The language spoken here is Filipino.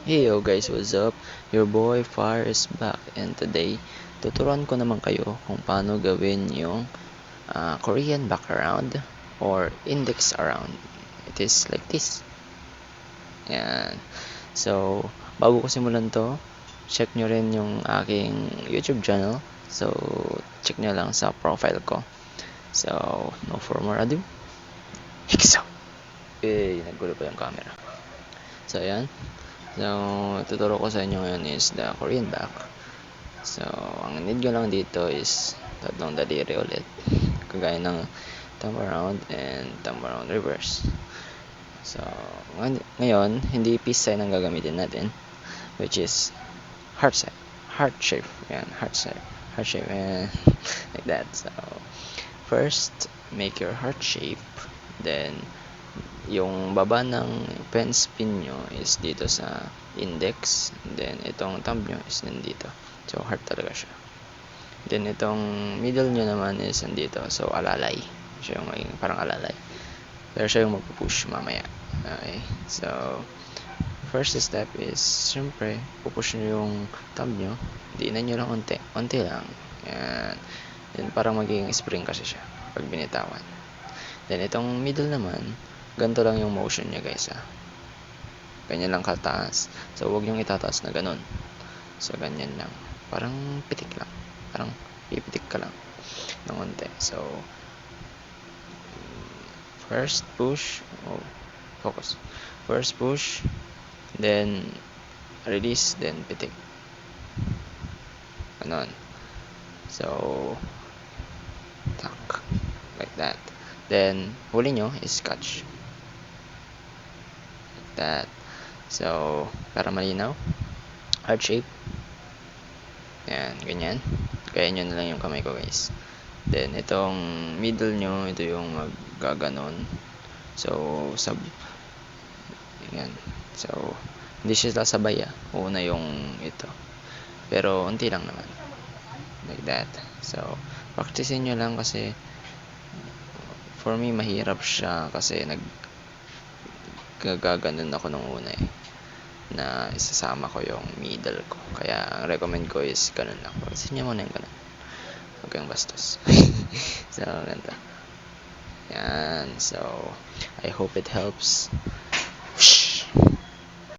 Hey yo guys, what's up? Your boy Fire is back, and today tuturuan ko naman kayo kung paano gawin yung Korean background or index around. It is like this. Yan. So, bago ko simulan to, check nyo rin yung aking YouTube channel. So, check nyo lang sa profile ko. So, no for more ado. Hikso! Naggulo pa yung camera. So, yan. So, tuturo ko sa inyo ngayon is the Korean back. So, ang need ko lang dito is tatlong daliri ulit. Kagaya ng thumb around and thumb around reverse. So, ngayon, hindi peace sign ang gagamitin natin, which is heart shape. Heart shape. Yan, heart shape. Heart shape. And like that. So, first, make your heart shape. Then, yung baba ng pen spin nyo is dito sa index, then itong thumb nyo is nandito, so heart talaga siya. Then itong middle nyo naman is nandito, so alalay siya, yung parang alalay, pero siya yung magpupush mamaya. Okay, so first step is syempre pupush nyo yung thumb nyo, diinan nyo lang unti lang. Yan. Then parang magiging spring kasi siya pag binitawan. Then itong middle naman, ganito lang yung motion niya guys ganyan lang kataas, so huwag yung itataas na ganun, so ganyan lang, parang pitik lang, parang pipitik ka lang ng konti. So first push, focus, first push, then release, then pitik, ganon. So tak, like that. Then huli nyo is catch, like that. So, para malinaw, heart shape. Yan, ganyan. Kaya nyo na lang yung kamay ko guys. Then, itong middle nyo, ito yung maggaganon. So, yan. So, hindi siya sasabay Una yung ito. Pero, unti lang naman. Like that. So, practicein nyo lang kasi for me, mahirap siya kasi gaganon ako nung una na isasama ko yung middle ko. Kaya ang recommend ko is ganun lang. Pansin niya muna yung ganun. Huwag kang bastos. So, ganito. Yan. So, I hope it helps.